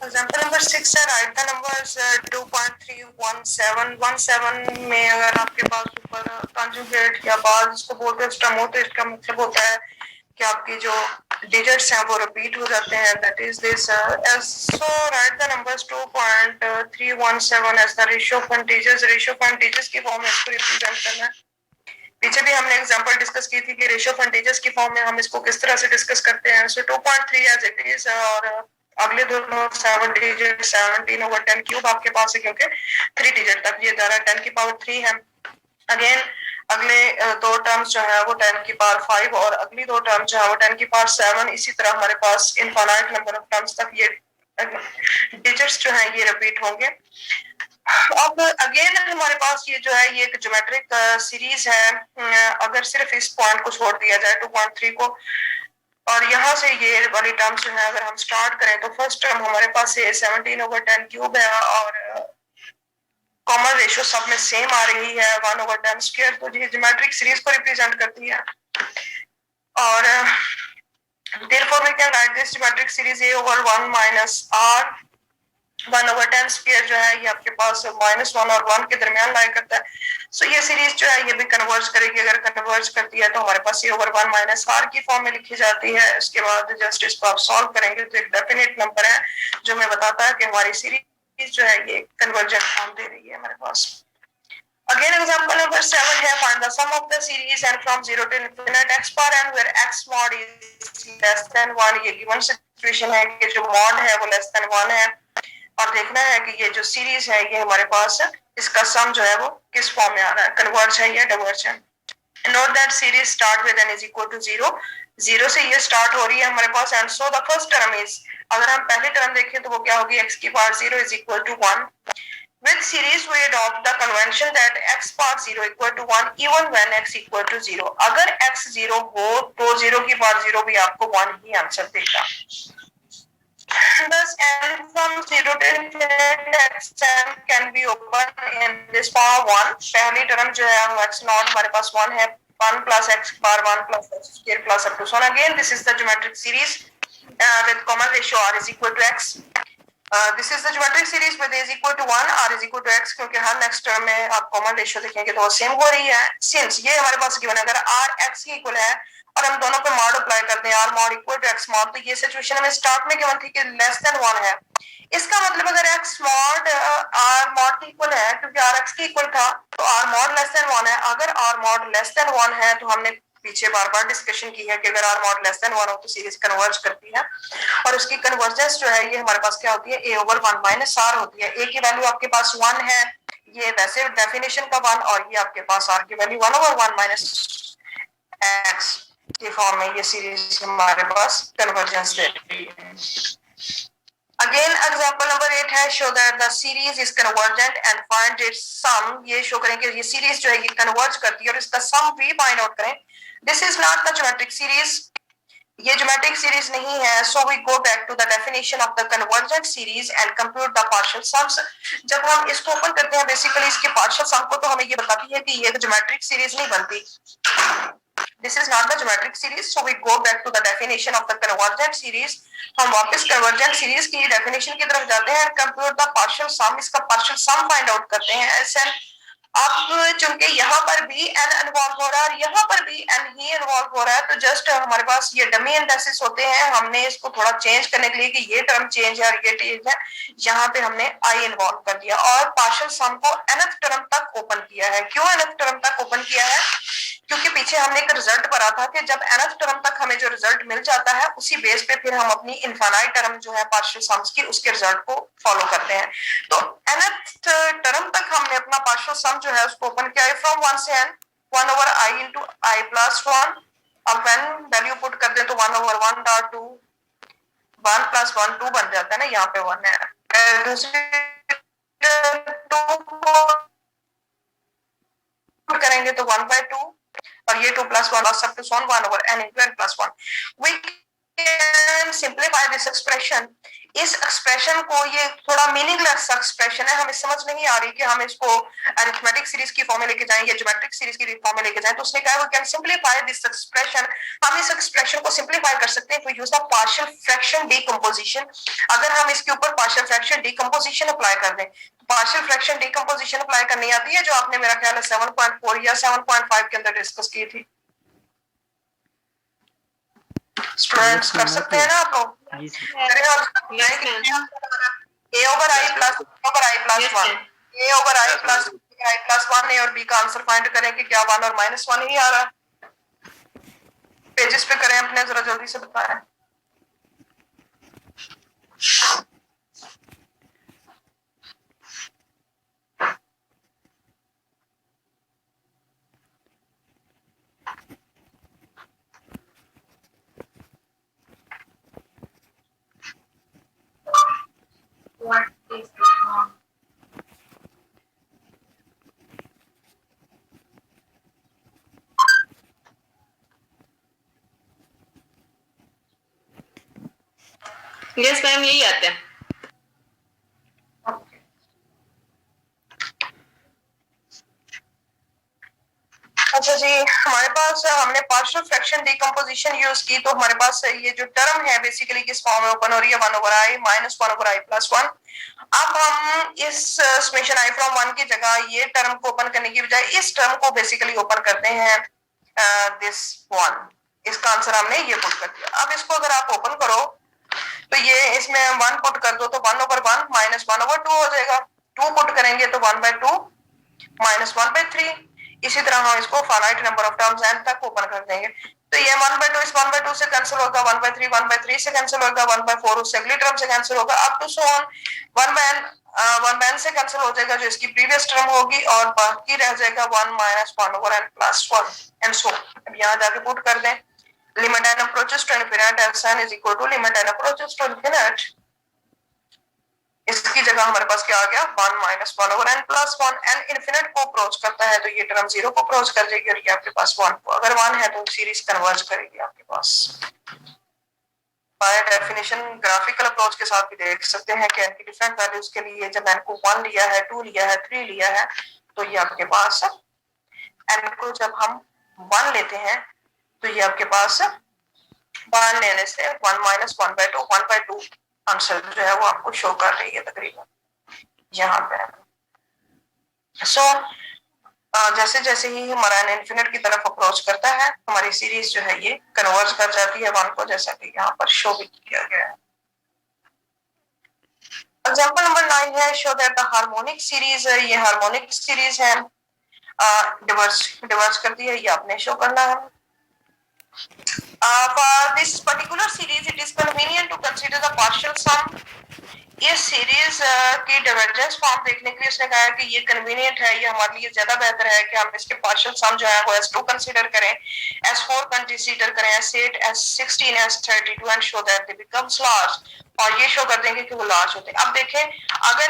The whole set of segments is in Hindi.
एग्जाम्पल नंबर 6 है, राइट द नंबर्स 2.31717 में अगर आपके पास ऊपर कॉन्जुगेट या बाद इसको बोलते हैं स्टम हो, तो इसका मतलब होता है कि आपकी जो डिजिट्स हैं वो रिपीट हो जाते हैं, that is this so right the numbers 2.317 as the ratio of integers की फॉर्म में इसको रिप्रेजेंट करना है। पीछे भी हमने एग्जांपल डिस्कस की थी कि रेशियो ऑफ इंटीजर्स की फॉर्म में हम इसको किस तरह से डिस्कस करते हैं। सो 2.3 एज इट इज, और अगले दोनों 7 डिजिट 17/10 क्यूब आपके पास है, क्योंकि 3 डिजिट तक ये जा रहा है, 10 की पावर 3 है। अगेन अगले दो टर्म्स जो है वो 10 की पावर 5 और अगली दो टर्म्स जो है वो 10 की पावर 7। इसी तरह हमारे पास इनफाइनाइट नंबर ऑफ टर्म्स तक ये डिजिट्स जो है ये रिपीट होंगे। अब अगेन हमारे पास ये जो है ये एक ज्योमेट्रिक सीरीज है। अगर सिर्फ इस पॉइंट को छोड़ दिया जाए 2.3 को, और यहाँ से ये वाली टर्म जो है अगर हम स्टार्ट करें, तो फर्स्ट टर्म हमारे पास है 17/10 क्यूब है, और कॉमन रेशियो सब में सेम आ रही है 1/10 स्क्वायर, तो ये ज्योमेट्रिक सीरीज को रिप्रेजेंट करती है। और therefore we can write this geometric series a over 1 minus r 1/10 square जो है ये आपके पास -1 और 1 के दरमियान लाई करता है। सो ये सीरीज जो है ये भी कन्वर्ज करेगी। अगर कन्वर्ज करती है तो हमारे पास ये ओवर 1 माइनस आर की फॉर्म में लिखी जाती है। इसके बाद जस्ट इसको आप सॉल्व करेंगे तो एक डेफिनेट नंबर है जो हमें बताता है कि हमारी सीरीज जो है ये कन्वर्जेंट फॉर्म दे रही है हमारे पास। Again, example number 7 है, find the sum of the series and from 0 to infinite x power n where x mod is less than 1। ये given situation है कि जो mod है वो less than 1 है, और देखना है कि ये जो सीरीज है ये हमारे पास इसका सम जो है वो किस फॉर्म में आ रहा है, कन्वर्ज है या डाइवर्ज है। Note that series start with n is equal to 0, 0 से ये स्टार्ट हो रही है हमारे पास। And so the first term is, अगर हम पहली टर्म देखें तो वो क्या होगी, x की power 0 is equal to 1। With series we adopt the convention that x power 0 equal to 1 even when x equal to 0। अगर x 0 हो तो 0 की पावर 0 भी आपको 1 ही आंसर देगा। Thus n from 0 to infinite x n can be open in this power 1। पहली टर्म जो है x नॉट हमारे पास 1 है, 1 plus x bar 1 plus x square plus up to so on। Again this is the geometric series with common ratio r is equal to x। This is the geometric series with is equal to 1 r is equal to x, क्योंकि हर नेक्स्ट टर्म में आप कॉमन रेशियो देखेंगे तो वो सेम हो रही है। सिंस ये हमारे पास गिवन है, अगर r x की इक्वल है और हम दोनों पे मॉड अप्लाई करते हैं r mod equal to x mod, तो ये सिचुएशन हमें स्टार्ट में गिवन थी कि लेस देन 1 है। इसका मतलब अगर x mod r mod की इक्वल है, क्योंकि r x की इक्वल था तो r mod लेस देन 1 है। अगर r mod लेस देन 1 है तो हमने पीछे बार बार डिस्कशन की है कि अगर r mod लेस देन 1 हो तो सीरीज कन्वर्ज करती है, और उसकी कन्वर्जेंस जो है ये हमारे पास क्या होती है, a ओवर 1 माइनस r होती है। a की वैल्यू आपके पास 1 है, ये वैसे डेफिनेशन का 1, और ये आपके पास r की वैल्यू 1 ओवर 1 माइनस x के फॉर्म में ये सीरीज हमारे पास कन्वर्जेंस दे रही है। अगेन एग्जांपल नंबर 8 है, show that the series is convergent and find its sum. ये शो करें कि ये सीरीज जो है ये कन्वर्ज करती है और इसका सम भी फाइंड आउट करें। This is not the geometric series, ये ज्योमेट्रिक सीरीज नहीं है। So we go back to the definition of the convergent series and compute the partial sums. जब हम इसको ओपन करते हैं बेसिकली इसके पार्शियल सम को, तो हमें ये बताती है कि ये ज्योमेट्रिक सीरीज नहीं बनती। This is not the geometric series, so we go back to the definition of the convergent series। हम वापस convergent series की definition की तरफ जाते हैं, compute the partial sum, इसका partial sum find out करते हैं। SN अब चूंकि यहाँ पर भी n इन्वॉल्व हो रहा है और यहाँ पर भी n ही इन्वॉल्व हो रहा है, तो जस्ट हमारे पास ये डमी इंडेक्सेस होते हैं। हमने इसको थोड़ा चेंज करने के लिए कि ये टर्म चेंज है और ये चेंज है, यहाँ पे हमने i इन्वॉल्व कर दिया और पार्शियल सम को nth टर्म तक ओपन किया है। क्यों nth टर्म तक ओपन किया है, क्योंकि पीछे हमने एक रिजल्ट पढ़ा था कि जब nth टर्म तक हमें जो रिजल्ट मिल जाता है उसी बेस पे फिर हम अपनी इनफाइनाइट टर्म जो है पार्शियल सम्स की उसके रिजल्ट को फॉलो करते हैं। तो nth टर्म तक हमने अपना पार्शियल सम जो है उसको ओपन किया है फ्रॉम 1 से n 1 over i into i plus 1। अब व्हेन वैल्यू पुट कर दे तो 1 ओवर 1 डॉट 2 1 प्लस 1 2 बन जाता है ना, यहाँ पे 1 है। दूसरी करेंगे तो 1/2 और ये 2 प्लस 1 सब to 1 over n into n plus 1। We can simplify this expression, इस एक्सप्रेशन को, ये थोड़ा मीनिंगलेस एक्सप्रेशन है, हमें समझ नहीं आ रही कि हम इसको अरिथमेटिक सीरीज की फॉर्म में लेके जाएं या ज्योमेट्रिक सीरीज की फॉर्म में लेके जाएं, तो उसने कहा we can simplify this expression, हम इस एक्सप्रेशन को सिंप्लीफाई कर सकते हैं to use the partial fraction decomposition. अगर हम इसके ऊपर पार्शियल फ्रैक्शन डीकंपोजिशन अप्लाई कर दें, पार्शियल फ्रैक्शन डीकंपोजिशन अप्लाई करनी आती है, जो आपने मेरा ख्याल है 7.4 या 7.5 के अंदर डिस्कस की थी। स्टूडेंट्स कर सकते हैं ना आप लोग? A over I plus one, A over I plus one, A और बी का आंसर फाइंड करें कि क्या 1 और -1 ही आ रहा है। पेजेस पे करें अपने, जरा जल्दी से बताएं। What is wrong? Yes ma'am, यही आते हैं। अच्छा जी, हमारे पास हमने पार्शियल फ्रैक्शन डीकंपोजिशन यूज की, तो हमारे पास ये जो टर्म है बेसिकली किस फॉर्म में ओपन हो रही है, 1 over I minus 1 over I plus 1। अब हम इस समेशन आई फ्रॉम 1 की जगह ये टर्म को ओपन करने की बजाय इस टर्म को बेसिकली ओपन करते हैं दिस 1। इसका आंसर हमने ये पुट कर दिया। अब इसको अगर आप ओपन करो तो ये इसमें 1 पुट कर दो तो 1 ओवर 1 माइनस 1 ओवर 2 हो जाएगा। 2 पुट करेंगे तो 1/2 माइनस 1/3। इसी तरह हम इसको finite number of terms n तक ओपन कर देंगे, तो ये 1/2 इस 1/2 से कैंसिल होगा, 1/3 से कैंसिल होगा, 1/4 उससे अगली टर्म से कैंसिल होगा, up to so on 1/n से कैंसिल हो जाएगा जो इसकी प्रीवियस टर्म होगी, और बाकी रह जाएगा 1 - 1 over n plus 1 and so. अब यहाँ जाके पुट कर दें limit n approaches to infinite n is equal to limit n approaches to infinite. इसकी जगह हमारे पास क्या आ गया, 1 - 1 over n plus 1। n infinite को अप्रोच करता है तो ये टर्म 0 को अप्रोच कर जाएगी, और ये आपके पास 1 को, अगर 1 है तो सीरीज कन्वर्ज करेगी आपके पास। बाय डेफिनेशन ग्राफिकल अप्रोच के साथ भी देख सकते हैं कि n की डिफरेंट वैल्यूज के लिए जब n को 1 लिया है, 2 लिया है, 3 लिया है, तो ये आपके पास n को जब हम 1 लेते हैं तो ये आपके पास 1 लेने से 1 - 1/2 1/2 आंसर जो है वो आपको शो कर रही है तकरीबन यहाँ पे। सो जैसे जैसे ही हमारा n इनफिनिट की तरफ अप्रोच करता है, हमारी सीरीज जो है ये कन्वर्ज कर जाती है 1 को, जैसा कि यहाँ पर शो भी किया गया है। एग्जांपल नंबर 9 है, show that the harmonic series है, ये हार्मोनिक सीरीज है, डिवर्स करती है, ये आपने शो करना है। For this particular series, it is convenient to consider the partial sum. ये सीरीज की डाइवर्जेंस फॉर्म देखने के लिए उसने कहा कि ये कन्वीनियंट है, ये हमारे लिए ज्यादा बेहतर है कि हम इसके पार्शियल सम जो है वो S2 कंसीडर करें, S4 कंसीडर करें, S8, S16, S32 and show that they becomes large, और ये शो कर देंगे कि वो लार्ज होते हैं। अब देखें, अगर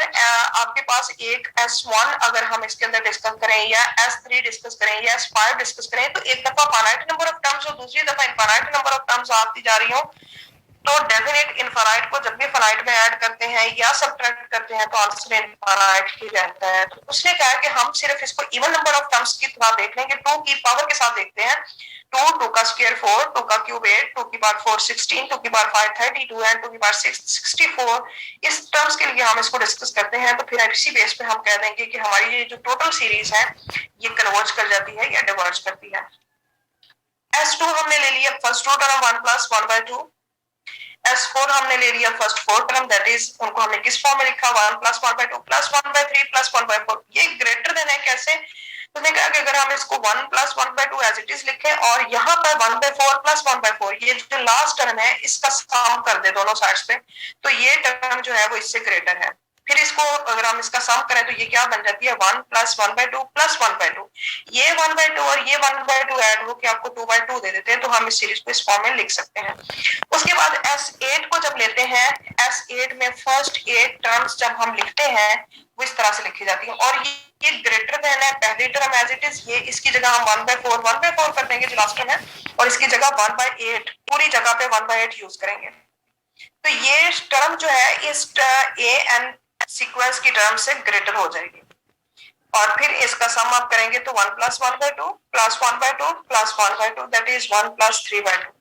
आपके पास एक S1 अगर हम इसके अंदर डिस्कस करें, या S3 डिस्कस करें, या S5 डिस्कस करें, तो एक दफा फाइनाइट नंबर ऑफ टर्म्स और दूसरी दफा इनफाइनाइट नंबर ऑफ टर्म्स आती जा रही हो, तो डेफिनेट इनफाइनाइट को जब भी फाइनाइट में ऐड करते हैं या सब्ट्रैक्ट करते हैं तो आंसर इनफाइनाइट ही रहता है। तो उसने कहा कि हम सिर्फ इसको इवन नंबर ऑफ टर्म्स की तरह देख लेंगे, 2 की पावर के साथ देखते हैं। 2 का स्क्वायर 4, 2 का क्यूब 8, 2 की पावर 4 16, 2 की पावर 5 32 एंड 2 की पावर 6 64। इस टर्म्स के लिए हम इसको डिस्कस करते हैं, तो फिर इसी बेस पे हम कह देंगे कि हमारी ये जो टोटल सीरीज है ये कन्वर्ज कर जाती है या डिवर्ज करती है। S2 हमने ले लिया फर्स्ट रो टर्म 1 + 1/2, S4 हमने ले लिया फर्स्ट 4 टर्म, दैट इज उनको हमने किस फॉर्म में लिखा, 1 + 1/2 + 1/3 + 1/4। ये ग्रेटर देन है कैसे, तो उसने कहा कि अगर हम इसको 1 + 1/2 एज इट इज लिखें और यहाँ पर 1/4 + 1/4 ये जो लास्ट टर्म है इसका सम कर दे दोनों साइड्स पे, तो ये टर्म जो है वो इससे ग्रेटर है। फिर इसको अगर हम इसका सम करें तो ये क्या बन जाती है, 1 + 1/2 + 1/2। ये 1/2 और ये 1/2 ऐड होकर आपको 2/2 दे देते हैं, तो हम इस सीरीज को इस फॉर्म में लिख सकते हैं। उसके बाद S8 को जब लेते हैं, S8 में फर्स्ट 8 टर्म्स जब हम लिखते हैं वो इस तरह से लिखी जाती है, और ये ये ग्रेटर देन है पहली टर्म एज इट इज, ये इसकी जगह हम 1/4 कर देंगे जो लास्ट टर्म है, और इसकी जगह 1/8 पूरी जगह पे 1/8 यूज करेंगे। तो ये टर्म जो है इस ए एन सीक्वेंस की टर्म से ग्रेटर हो जाएगी, और फिर इसका सम आप करेंगे तो 1 + 1/2 + 1/2 + 1/2 दैट इज 1 + 3/2।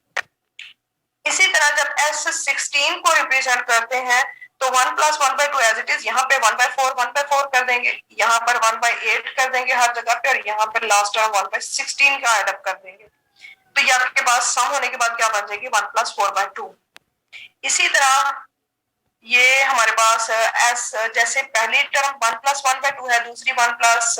इसी तरह जब S16 को रिप्रेजेंट करते हैं तो 1 + 1/2 एज इट इज, यहाँ पे 1/4 कर देंगे, यहाँ पर 1/8 कर देंगे हर जगह पे, और यहाँ पर लास्ट टर्म 1/16 का एड अप कर देंगे। तो ये आपके पास सम होने के बाद क्या बन जाएगी 1 + 4/2। इसी तरह ये हमारे पास एस, जैसे पहली टर्म 1 + 1/2 है, दूसरी 1 +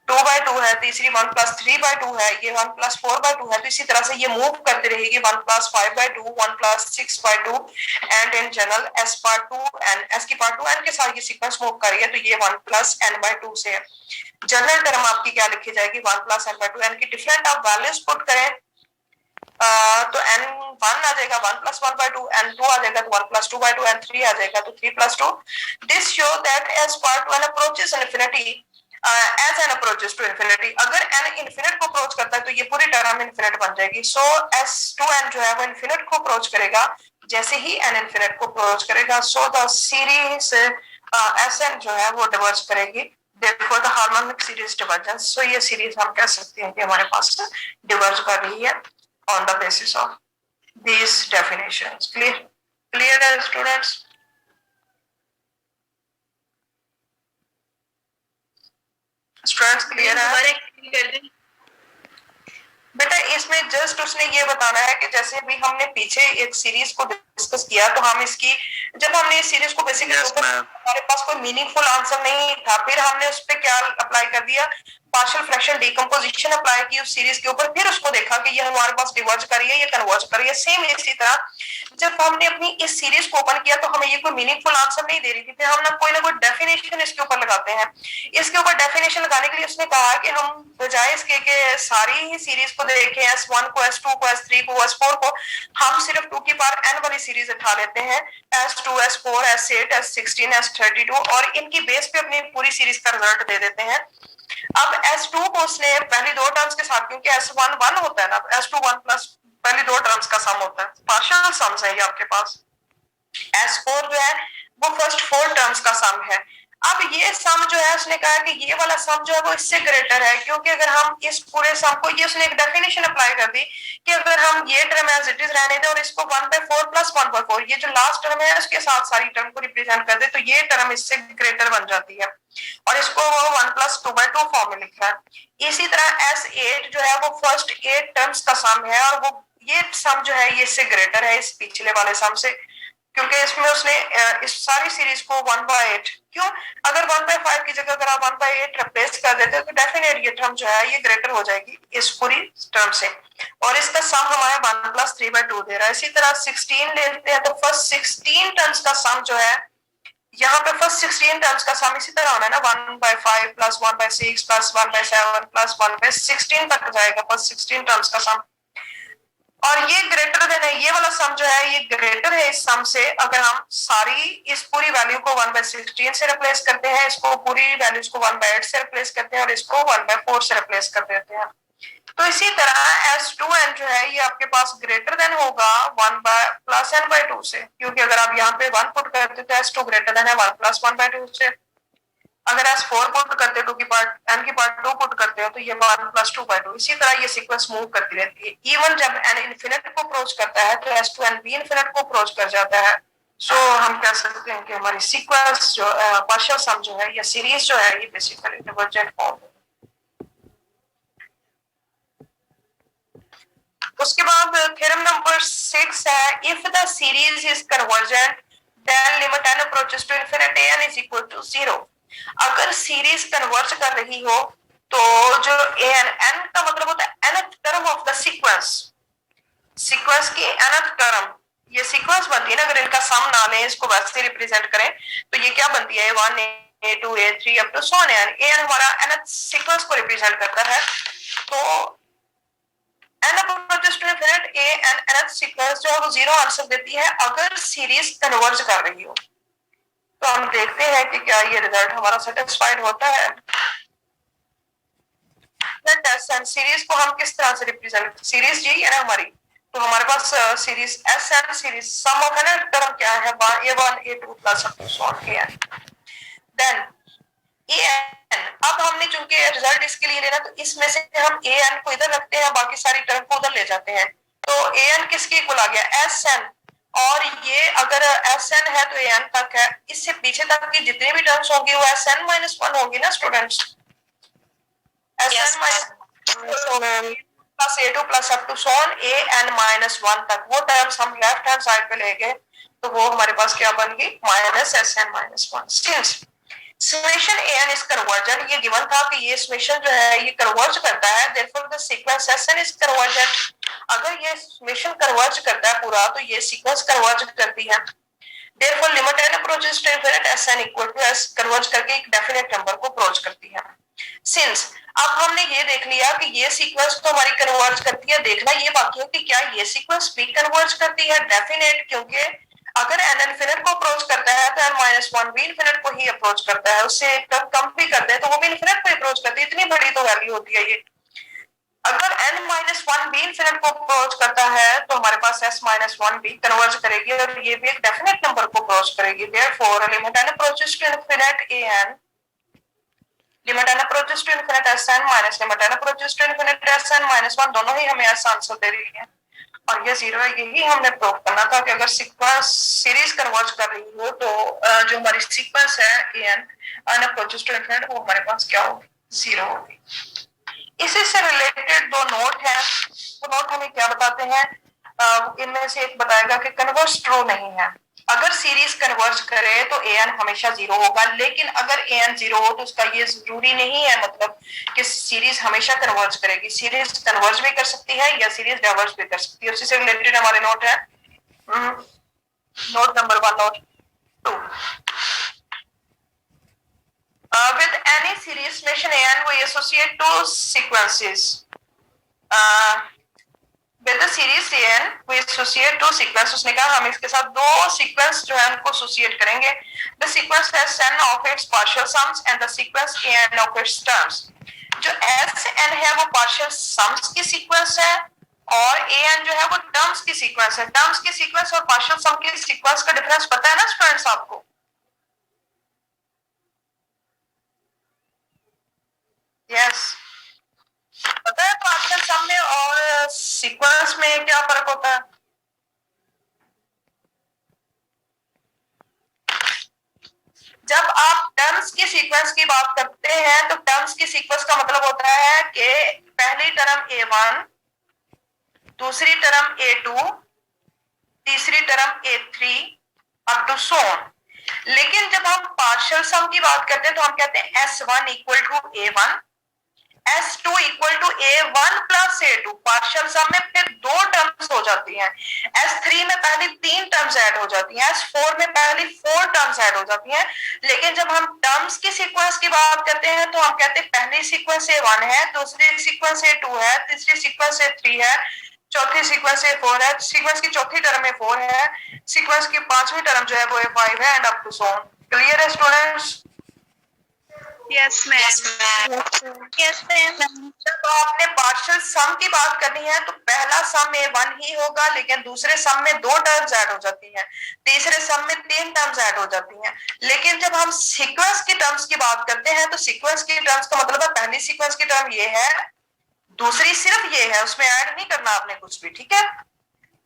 2/2 है, तीसरी 1 + 3/2 है, ये 1 + 4/2 है। तो इसी तरह से ये मूव करती रहेगी 1 + 5/2, 1 + 6/2 and in general S part 2 and S की पार्ट 2 एंड के साथ ये सीक्वेंस मूव कर रही है। तो ये 1 + n/2 से है। जनरल टर्म आपकी क्या लिखी जाएगी 1 + n/2, n की डिफरेंट आप वैल्यूज पुट करें तो n1 आ जाएगा 1 + 1/2, n2 आ जाएगा तो 1 + 2/2, n3 आ जाएगा तो 3 + 2। This show that as part 1 approaches infinity as n approaches to infinity, अगर n इन्फिनिट को अप्रोच करता है तो ये पूरी टर्म इन्फिनिट बन जाएगी। सो S2n जो है वो इन्फिनिट को अप्रोच करेगा जैसे ही n इन्फिनिट को अप्रोच करेगा। सो द सीरीज Sn जो है वो डिवर्ज करेगी, therefore the harmonic series divergence। सो ये सीरीज हम कह सकते हैं कि हमारे पास डिवर्ज कर रही है on the basis of these definitions। Clear students? Students clear है? कर दें। बेटा इसमें जस्ट उसने ये बताना है कि जैसे भी हमने पीछे एक सीरीज को डिस्कस किया तो हम इसकी, जब हमने इस सीरीज को बेसिकली हमारे पास कोई मीनिंगफुल आंसर नहीं था, फिर हमने उस पर क्या अप्लाई कर दिया, पार्शियल फ्रैक्शन डिकम्पोजिशन अप्लाई की उस सीरीज के ऊपर, फिर उसको देखा कि ये हमारे पास डिवर्ज कर रही है, ये कन्वर्ज कर रही है। सेम इसी तरह जब हमने अपनी इस सीरीज को ओपन किया तो हमें ये कोई मीनिंगफुल आंसर नहीं दे रही थी, फिर हम ना कोई डेफिनेशन इसके ऊपर लगाते हैं। इसके ऊपर डेफिनेशन लगाने के लिए उसने कहा कि हम बजाय इसके के सारी ही सीरीज को देखें, S1 को, S2 को, S3 को, S4 को, हम सिर्फ 2 की पावर n वाली सीरीज उठा लेते हैं, S2 S4 S8 S16 S32, और इनकी बेस पे अपनी पूरी सीरीज का रिजल्ट दे देते हैं। अब S2 को उसने पहली दो टर्म्स के साथ, क्योंकि S1 1 होता है ना, S2 1 प्लस पहली दो टर्म्स का सम होता है, पार्शियल सम्स है ये आपके पास। S4 जो है वो फर्स्ट 4 टर्म्स का सम है। अब ये सम जो है उसने कहा कि ये वाला सम जो है वो इससे ग्रेटर है, क्योंकि अगर हम इस पूरे सम को, ये उसने एक डेफिनेशन अप्लाई कर दी कि अगर हम ये टर्म एज इट इज रहने दें और इसको 1/4 + 1/4 ये जो लास्ट टर्म है उसके साथ सारी टर्म को रिप्रेजेंट कर दे, तो ये टर्म इससे ग्रेटर बन जाती है, और इसको वो 1 + 2/2 फॉर्म में लिखा है। इसी तरह S8 जो है वो फर्स्ट 8 टर्म्स का सम है, और वो ये सम जो है ये इससे ग्रेटर है इस पिछले वाले सम से, क्योंकि इसमें उसने इस सारी सीरीज को 1/8, क्यों, अगर 1/5 की जगह अगर आप 1/8 रिप्लेस कर देते तो डेफिनेट ये टर्म जो है ये ग्रेटर हो जाएगी इस पूरी टर्म से, और इसका सम हमारा 1 + 3/2 दे रहा है। इसी तरह 16 लेते हैं तो फर्स्ट 16 टर्म्स का सम जो है, यहाँ पे फर्स्ट 16 टर्म्स का सम इसी तरह होना है ना, 1/5 + 1/6 + 1/7 + 1/16 तक जाएगा फर्स्ट 16 टर्म्स का सम, और ये ग्रेटर देन है, ये वाला सम जो है ये ग्रेटर है इस सम से। अगर हम सारी इस पूरी वैल्यू को 1/16 से रिप्लेस करते हैं, इसको पूरी वैल्यूज को 1/8 से रिप्लेस करते हैं, और इसको 1/4 से रिप्लेस कर देते हैं। तो इसी तरह S2n जो है ये आपके पास ग्रेटर देन होगा 1 + n/2 से, क्योंकि अगर आप यहाँ पे 1 पुट करते तो S2 ग्रेटर देन है 1 + 1/2 से। अगर S4 पुट करते हो, 2 की पार्ट n की पार्ट 2 पुट करते हो तो ये 1 + 2/2। इसी तरह ये सीक्वेंस मूव करती रहती है। इवन जब n इन्फिनिट को अप्रोच करता है तो S2n भी इन्फिनिट को अप्रोच कर जाता है। सो हम कह सकते हैं कि हमारी सीक्वेंस जो पार्शियल सम जो है या सीरीज जो है ये बेसिकली डिवर्जेंट फॉर्म है। उसके बाद थ्योरम नंबर 6 है, if the series is convergent then limit n approaches to infinity n = 0। अगर सीरीज कन्वर्ज कर रही हो तो जो n का मतलब होता है nth term of the sequence, sequence की nth टर्म, ये सीक्वेंस बनती है ना, अगर इनका सम ना लें, इसको वैसे रिप्रेजेंट करें तो ये क्या बनती है, A1 A2 A3 up to so on। an हमारा nth सीक्वेंस को रिप्रेजेंट करता है। तो n approaches to infinite a n nth sequence जो है वो 0 आंसर देती है अगर सीरीज कन्वर्ज कर रही हो। तो हम देखते हैं कि क्या ये रिजल्ट हमारा सेटिस्फाइड होता है। सीरीज को हम किस तरह से रिप्रेजेंट, सीरीज यही है ना हमारी, तो हमारे पास series S N series sum of N term क्या है, a1 a2 plus an, then an। अब हमने चूंकि रिजल्ट इसके लिए लेना, तो इसमें से हम an को इधर रखते हैं, बाकी सारी टर्म को उधर ले जाते हैं, तो an किसके इक्वल आ गया, sn, और ये अगर sn है तो an तक है, इससे पीछे तक की जितनी भी टर्म्स होंगी वो sn माइनस 1 होगी ना students, sn minus plus a2 plus up to so on an minus 1 तक, वो टर्म्स हम लेफ्ट हैंड साइड पे ले गए, तो वो हमारे पास क्या बन गई, minus sn minus 1। Since summation an is convergent, ये गिवन था कि ये summation जो है ये कन्वर्ज करता है, therefore the sequence sn is convergent। अगर ये summation कन्वर्ज करता है पूरा, तो ये सीक्वेंस कन्वर्ज करती है, therefore limit n approaches to infinite sn equal to s, converge करके एक डेफिनेट नंबर को अप्रोच करती है। सिंस अब हमने ये देख लिया कि ये सीक्वेंस तो हमारी कन्वर्ज करती है, देखना ये बाकी है कि क्या ये सीक्वेंस भी कन्वर्ज करती है, डेफिनेट, क्योंकि अगर n इनफिनिट को अप्रोच करता है तो n-1 भी इनफिनिट को ही अप्रोच करता है, उससे एक टर्म कम भी करते हैं तो वो भी इनफिनिट को अप्रोच करती है, इतनी बड़ी तो वैल्यू होती है ये। अगर n-1 भी इनफिनिट को अप्रोच करता है तो हमारे पास s-1 भी कन्वर्ज करेगी और ये भी एक डेफिनेट नंबर को अप्रोच करेगी, therefore limit n approaches to infinite an, limit n approaches to infinite sn minus limit n approaches to infinite sn minus 1, दोनों ही हमें ऐसा आंसर दे रही है और ये जीरो है। यही हमने प्रूव करना था कि अगर सीक्वेंस सीरीज कन्वर्ज कर रही हो तो जो हमारी सीक्वेंस है an अप्रोचेस टू इनफिनिट, वो हमारे पास क्या होगी, जीरो होगी। इसी से रिलेटेड दो नोट है, वो नोट हमें क्या बताते हैं, इनमें से एक बताएगा कि कन्वर्ज ट्रू नहीं है, अगर सीरीज कन्वर्ज करे तो an हमेशा जीरो होगा, लेकिन अगर an जीरो हो तो उसका ये जरूरी नहीं है मतलब कि सीरीज हमेशा कन्वर्ज करेगी, सीरीज कन्वर्ज भी कर सकती है या सीरीज डाइवर्ज भी कर सकती है। उसी से रिलेटेड हमारे नोट है, note number 1, note 2, with any series summation an we associate two sequences, with the series an we associate two sequences, उसने कहा हम इसके साथ दो सीक्वेंस जो है उनको एसोसिएट करेंगे, the sequence has n of its partial sums and the sequence an of its terms। जो s n है वो पार्शियल सम्स की सीक्वेंस है और an जो है वो टर्म्स की सीक्वेंस है। टर्म्स की सीक्वेंस और पार्शियल सम की सीक्वेंस का डिफरेंस पता है ना स्टूडेंट्स आपको, यस पता है पार्शियल सम में और सीक्वेंस में क्या फर्क होता है, जब आप टर्म्स की सीक्वेंस की बात करते हैं तो टर्म्स की सीक्वेंस का मतलब होता है कि पहली टर्म a1, दूसरी टर्म a2, तीसरी term a3 up to so on. लेकिन जब हम पार्शियल सम की बात करते हैं तो हम कहते हैं s1 equal to a1, S2 equal to A1 plus A2, partial sum में फिर दो टर्म्स हो जाती हैं, S3 में पहली 3 टर्म्स ऐड हो जाती हैं, S4 में पहली 4 टर्म्स ऐड हो जाती हैं। लेकिन जब हम टर्म्स की सीक्वेंस की बात करते हैं तो हम कहते हैं पहली सीक्वेंस A1 है, दूसरी सीक्वेंस A2 है, तीसरी सीक्वेंस A3 है, चौथी सीक्वेंस A4 है, सीक्वेंस की चौथी टर्म A4 है, सीक्वेंस की पांचवी टर्म जो है वो A5 है and up to so on. Clear है students? Yes, ma'am. Yes, ma'am. जब आपने पार्शियल सम की बात करनी है तो पहला सम A1 ही होगा, लेकिन दूसरे सम में 2 टर्म्स ऐड हो जाती हैं, तीसरे सम में 3 टर्म्स ऐड हो जाती हैं। लेकिन जब हम सीक्वेंस की टर्म्स की बात करते हैं तो सीक्वेंस की टर्म्स का मतलब है पहली सीक्वेंस की टर्म ये है, दूसरी सिर्फ ये है, उसमें ऐड नहीं करना आपने कुछ भी, ठीक है,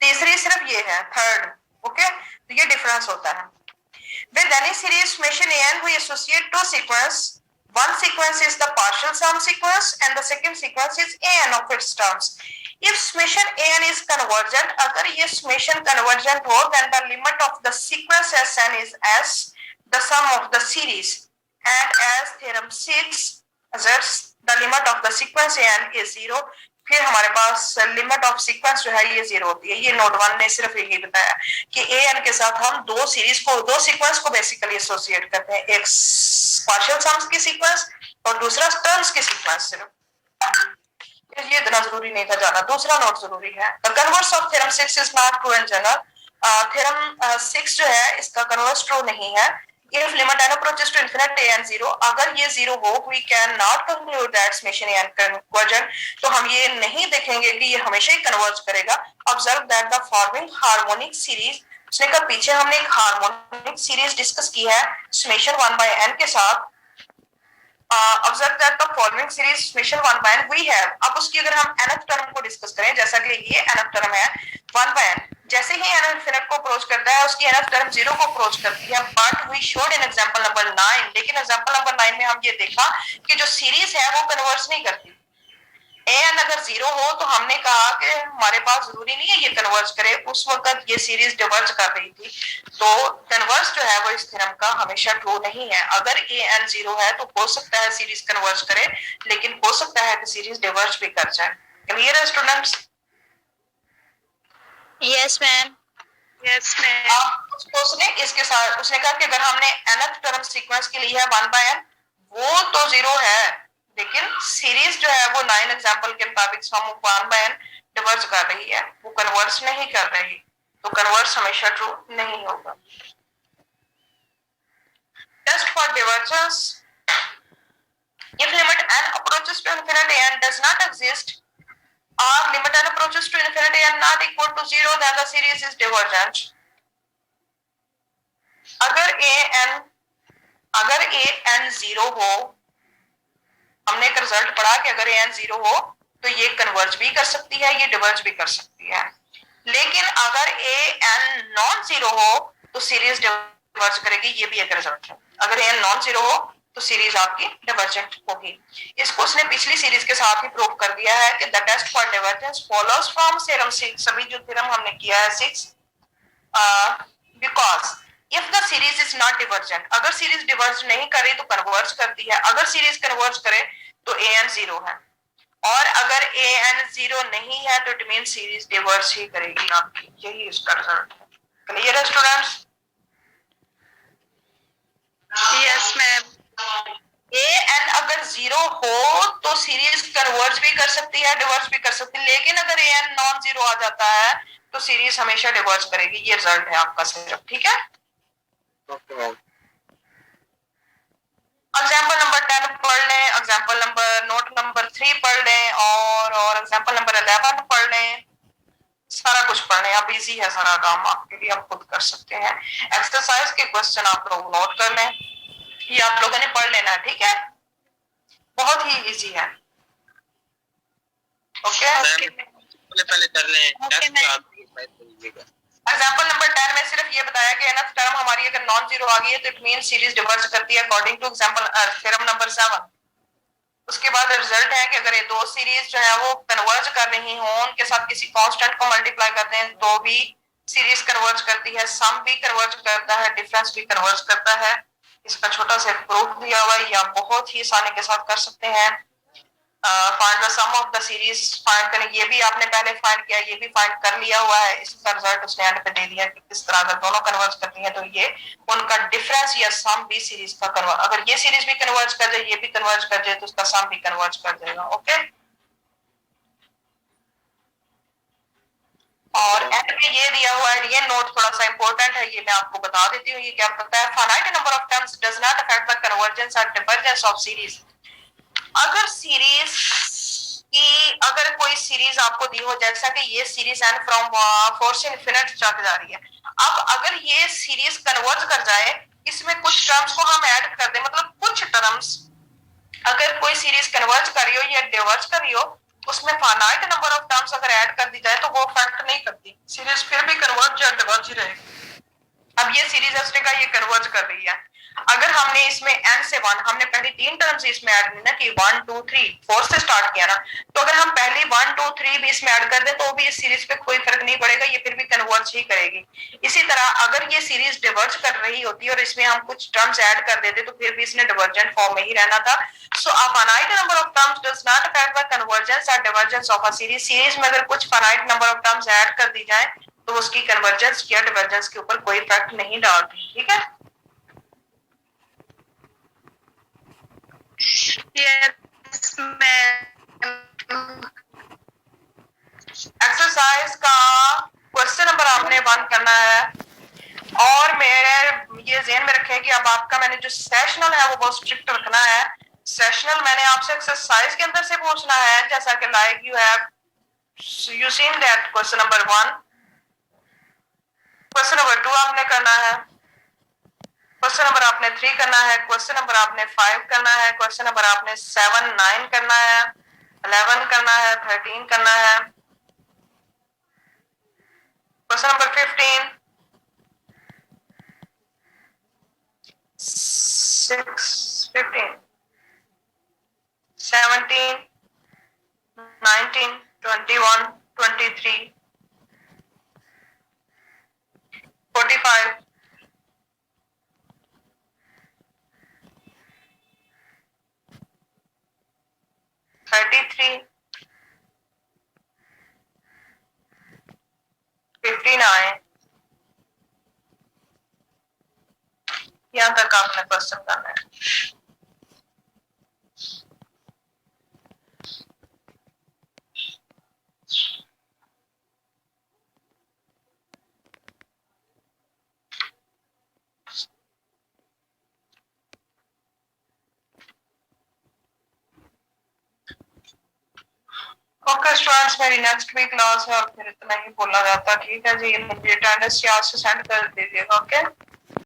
तीसरी सिर्फ ये है, थर्ड, ओके, तो ये डिफरेंस होता है। With any series summation an we associate two sequence, one sequence is the partial sum sequence and the second sequence is an of its terms। if summation an is convergent, अगर ये summation convergent हो then the limit of the sequence sn is s, the sum of the series, and as theorem 6 asserts the limit of the sequence an is 0, फिर हमारे पास लिमिट ऑफ सीक्वेंस जो है ये 0 होती है। ये नोट 1 ने सिर्फ यही बताया कि an के साथ हम दो सीक्वेंस को बेसिकली एसोसिएट करते हैं, एक पार्शियल सम्स की सीक्वेंस और दूसरा टर्म्स की सीक्वेंस। सिर्फ ये इतना जरूरी नहीं था जाना। दूसरा नोट जरूरी है, the converse of theorem 6 is not true in general. Theorem 6 जो है इसका कन्वर्स ट्रू नहीं है, if limit n approaches to infinite a n 0, अगर ये 0 हो, we can not conclude that summation a n convergent, तो हम ये नहीं देखेंगे कि ये हमेशा ही कन्वर्ज करेगा. Observe that the following harmonic series, उसने कहा पीछे हमने एक हार्मोनिक सीरीज डिस्कस की है summation 1 by n के साथ. Observe that the following series summation 1 by n we have. अब उसकी अगर हम nth टर्म को डिस्कस करें, जैसा कि ये nth टर्म है 1 by n, जैसे ही n इनफिनिट को अप्रोच करता है उसकी nth टर्म 0 को अप्रोच करती है. But we showed in example number 9, लेकिन एग्जांपल नंबर 9 में हम ये देखा कि जो सीरीज है वो कन्वर्ज नहीं करती. an अगर 0 हो तो हमने कहा कि हमारे पास जरूरी नहीं है ये कन्वर्ज करे. उस वक्त ये सीरीज डिवर्ज कर रही थी, तो कन्वर्ज जो है वो इस थ्योरम का हमेशा ट्रू नहीं है. अगर an 0 है तो हो सकता है सीरीज कन्वर्ज करे, लेकिन हो सकता है कि सीरीज डिवर्ज भी कर जाए. क्लियर है students? Yes, ma'am. Yes, ma'am. उसने इसके साथ उसने कहा कि अगर हमने nth टर्म सीक्वेंस के लिए है 1 by n, वो तो 0 है, लेकिन सीरीज जो है वो 9 एग्जांपल के मुताबिक सम 1 by n डिवर्ज कर रही है, वो कन्वर्स नहीं कर रही, तो कन्वर्स हमेशा ट्रू नहीं होगा. Test for divergence. if limit n approaches to infinity n does not exist, or limit n approaches to infinity n not equal to 0, then the series is divergent. अगर an 0 हो, हमने एक रिजल्ट पढ़ा कि अगर an 0 हो तो ये कन्वर्ज भी कर सकती है, ये डिवर्ज भी कर सकती है. लेकिन अगर an नॉन 0 हो तो सीरीज डिवर्ज करेगी, ये भी एक रिजल्ट है. अगर an नॉन 0 हो तो सीरीज आपकी डिवर्जेंट होगी. इसको उसने पिछली सीरीज के साथ ही प्रूव कर दिया है कि the test for divergence follows from theorem 6. सभी जो थ्योरम हमने किया है 6, because if the series is not divergent, अगर सीरीज डिवर्ज नहीं करे तो कन्वर्ज करती है. अगर सीरीज कन्वर्ज करे तो an 0 है, और अगर an 0 नहीं है तो इट मीन सीरीज डिवर्ज ही करेगी आपकी. यही इसका रिजल्ट है. क्लियर है स्टूडेंट्स? Yes, ma'am. an अगर 0 हो तो सीरीज कन्वर्ज भी कर सकती है, डिवर्ज भी कर सकती है, लेकिन अगर an नॉन 0 आ जाता है तो सीरीज हमेशा डिवर्ज करेगी. ये रिजल्ट है आपका सिर्फ. ठीक है. एग्जाम्पल नंबर 10 पढ़ लें, एग्जाम्पल नंबर नोट नंबर 3 पढ़ लें, और एग्जाम्पल नंबर 11 पढ़ लें. सारा कुछ पढ़ लें. अब इजी है सारा काम आपके लिए, आप खुद कर सकते हैं. एक्सरसाइज के क्वेश्चन आप लोग नोट कर लें, ये आप लोगों ने पढ़ लेना. ठीक है, बहुत ही इजी है. ओके, पहले कर लें. एग्जाम्पल नंबर 10 में सिर्फ ये बताया कि nth टर्म हमारी अगर नॉन 0 आ गई है तो इट मीन सीरीज डिवर्ज करती है according to example theorem number 7. उसके बाद रिजल्ट है कि अगर ये दो सीरीज जो है वो कन्वर्ज कर रही हो, उनके साथ किसी कांस्टेंट को मल्टीप्लाई करते हैं तो भी सीरीज कन्वर्ज करती है, सम भी कन्वर्ज करता है, डिफरेंस भी कन्वर्ज करता है. इसका छोटा सा प्रूफ दिया हुआ है, या बहुत ही आसानी के साथ कर सकते हैं. Find the sum of the series find करें, ये भी आपने पहले फाइंड किया, ये भी फाइंड कर लिया हुआ है. इसका रिजल्ट उसने एंड पे दे दिया कि किस तरह अगर दोनों कन्वर्ज करती हैं तो ये उनका डिफरेंस या सम भी सीरीज का कन्वर्ज, अगर ये सीरीज भी कन्वर्ज कर जाए, ये भी कन्वर्ज कर जाए, तो उसका सम भी कन्वर्ज कर जाएगा. ओके, और एंड पे ये दिया हुआ है, ये नोट थोड़ा सा इंपॉर्टेंट है, ये मैं आपको बता देती हूँ. ये क्या कहता है? Finite number of terms does not affect the convergence और डिवर्जेंस ऑफ सीरीज. अगर सीरीज की अगर कोई सीरीज आपको दी हो, जैसा कि ये सीरीज एन फ्रॉम 4 से इनफिनिट तक जा रही है, अब अगर ये सीरीज कन्वर्ज कर जाए, इसमें कुछ टर्म्स को हम ऐड कर दें, मतलब कुछ टर्म्स अगर कोई सीरीज कन्वर्ज कर रही हो या डिवर्ज कर रही हो, उसमें फाइनाइट नंबर ऑफ टर्म्स अगर ऐड कर दी जाए तो वो अफेक्ट नहीं करती, सीरीज फिर भी कन्वर्ज या डिवर्ज ही रहेगी. अब ये सीरीज है, उसने कहा ये कन्वर्ज कर रही है. अगर हमने इसमें n से 1, हमने पहली 3 टर्म्स इसमें ऐड की ना कि 1 2 3 4 से स्टार्ट किया ना, तो अगर हम पहली 1 2 3 भी इसमें ऐड कर दें तो भी इस सीरीज पे कोई फर्क नहीं पड़ेगा, ये फिर भी कन्वर्ज ही करेगी. इसी तरह अगर ये सीरीज डिवर्ज कर रही होती और इसमें हम कुछ टर्म्स ऐड कर देते तो फिर भी इसने डिवर्जेंट फॉर्म में ही रहना था. So a finite number of terms does not affect the convergence और divergence of a series. Series में अगर कुछ finite number of terms add कर दी जाए तो उसकी कन्वर्जेंस या डिवर्जेंस के ऊपर कोई इफेक्ट नहीं डालती. ठीक है. Yes, ma'am. एक्सरसाइज का क्वेश्चन नंबर आपने 1 करना है. और मेरे ये ज़हन में रखें कि अब आपका मैंने जो सेशनल है वो बहुत स्ट्रिक्ट रखना है। सेशनल मैंने आपसे एक्सरसाइज के अंदर से पूछना है, जैसा कि like you seen that question number 1, question number 2 आपने करना है, क्वेश्चन नंबर आपने 3 करना है, क्वेश्चन नंबर आपने 5 करना है, क्वेश्चन नंबर आपने 7 9 करना है, 11 करना है, 13 करना है, क्वेश्चन नंबर 15 15 17 19 21 23 45 33 59 यहाँ तक आपने क्वेश्चन करना है। ओके स्टूडेंट्स, मेरी नेक्स्ट वीक क्लास है और फिर इतना ही बोला जाता। ठीक है जी, मुझे अटेंडेंस यहाँ से सेंड कर दीजिएगा। ओके।